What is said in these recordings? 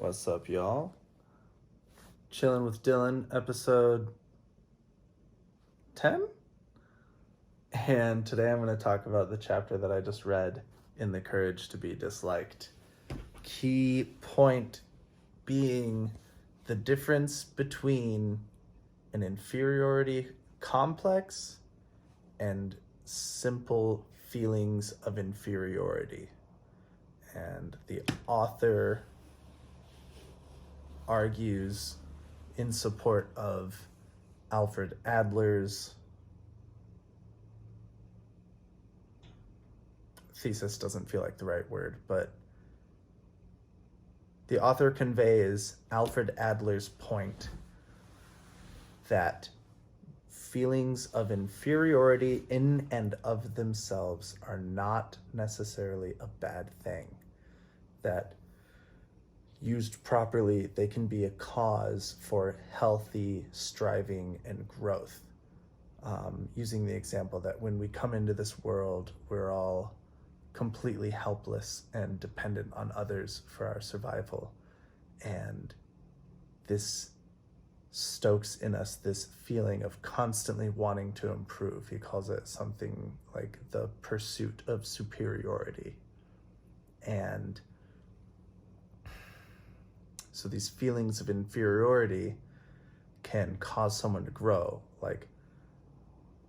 What's up, y'all? Chillin with Dillon, episode 10? And today I'm going to talk about the chapter that I just read in The Courage to Be Disliked. Key point being the difference between an inferiority complex and simple feelings of inferiority. And the author argues in support of Alfred Adler's thesis. Doesn't feel like the right word, but the author conveys Alfred Adler's point that feelings of inferiority in and of themselves are not necessarily a bad thing. That used properly, they can be a cause for healthy striving and growth. Using the example that when we come into this world, we're all completely helpless and dependent on others for our survival. And this stokes in us this feeling of constantly wanting to improve. He calls it something like the pursuit of superiority. And so these feelings of inferiority can cause someone to grow. Like,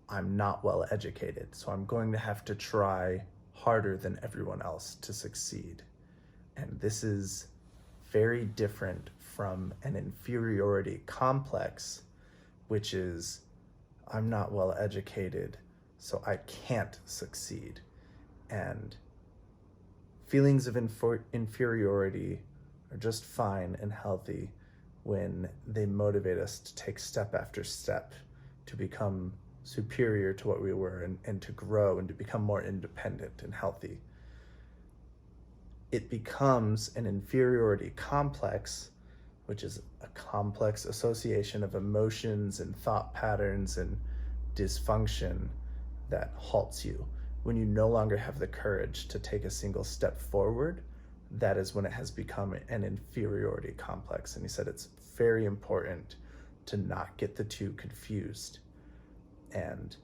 I'm not well educated, so I'm going to have to try harder than everyone else to succeed. And this is very different from an inferiority complex, which is, I'm not well educated, so I can't succeed. And feelings of inferiority are just fine and healthy when they motivate us to take step after step to become superior to what we were and to grow and to become more independent and healthy. It becomes an inferiority complex, which is a complex association of emotions and thought patterns and dysfunction that halts you. When you no longer have the courage to take a single step forward, that is when it has become an inferiority complex. And he said it's very important to not get the two confused. And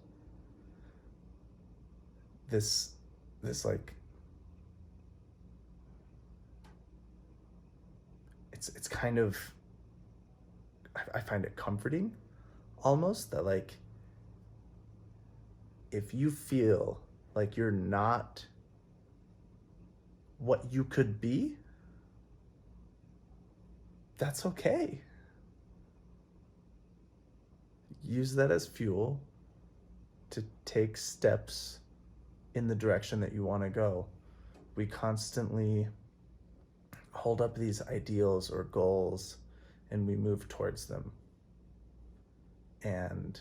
this like, it's kind of, I find it comforting almost that, like, if you feel like you're not what you could be, that's okay. Use that as fuel to take steps in the direction that you want to go. We constantly hold up these ideals or goals and we move towards them. And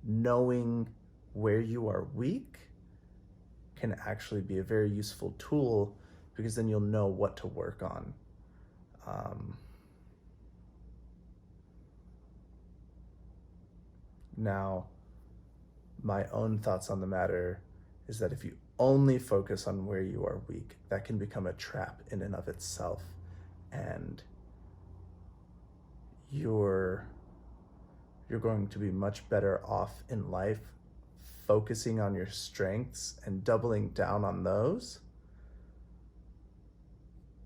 knowing where you are weak can actually be a very useful tool, because then you'll know what to work on. Now, my own thoughts on the matter is that if you only focus on where you are weak, that can become a trap in and of itself. And you're going to be much better off in life focusing on your strengths and doubling down on those.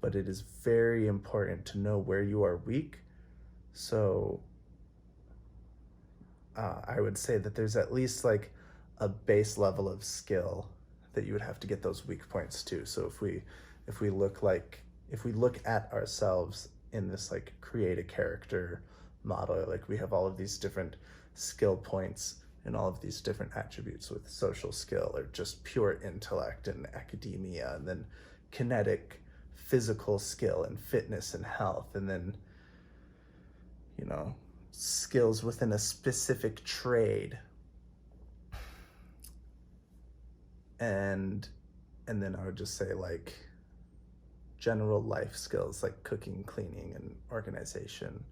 But it is very important to know where you are weak. So I would say that there's at least like a base level of skill that you would have to get those weak points to. So if we look at ourselves in this like create a character model, like we have all of these different skill points and all of these different attributes with social skill or just pure intellect and academia, and then kinetic physical skill and fitness and health, and then, you know, skills within a specific trade, and then I would just say like general life skills like cooking, cleaning, and organization.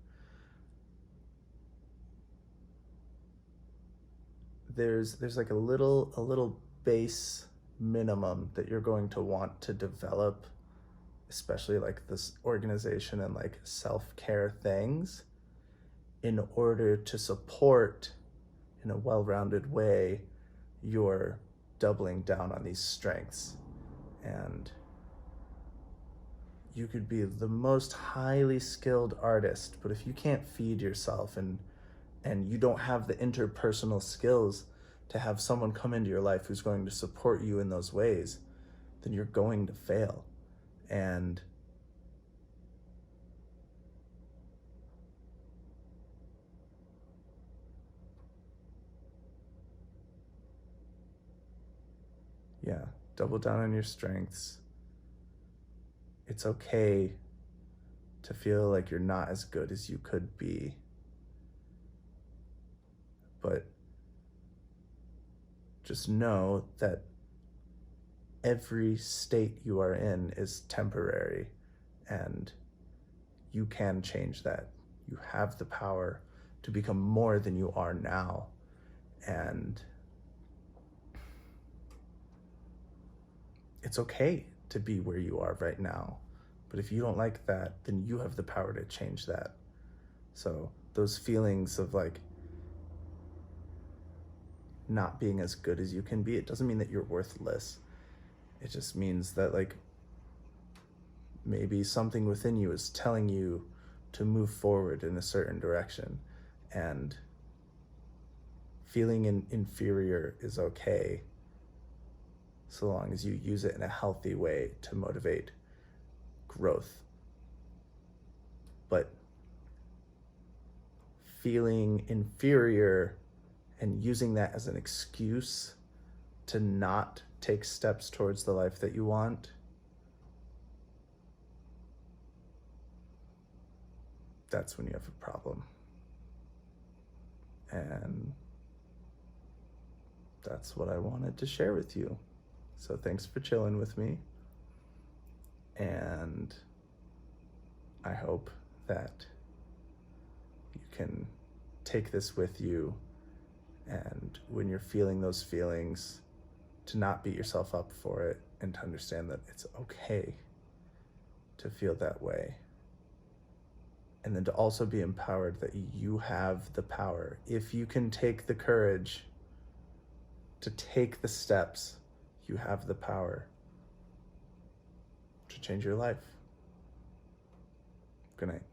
There's like a little base minimum that you're going to want to develop, especially like this organization and like self-care things, in order to support in a well-rounded way your doubling down on these strengths. And you could be the most highly skilled artist, but if you can't feed yourself and you don't have the interpersonal skills to have someone come into your life who's going to support you in those ways, then you're going to fail. And yeah, double down on your strengths. It's okay to feel like you're not as good as you could be. But just know that every state you are in is temporary, and you can change that. You have the power to become more than you are now. And it's okay to be where you are right now. But if you don't like that, then you have the power to change that. So those feelings of like not being as good as you can be, it doesn't mean that you're worthless. It just means that like maybe something within you is telling you to move forward in a certain direction, and feeling inferior is okay so long as you use it in a healthy way to motivate growth. But feeling inferior and using that as an excuse to not take steps towards the life that you want, that's when you have a problem. And that's what I wanted to share with you. So thanks for chilling with me. And I hope that you can take this with you, and when you're feeling those feelings, to not beat yourself up for it, and to understand that it's okay to feel that way. And then to also be empowered that you have the power. If you can take the courage to take the steps, you have the power to change your life. Good night.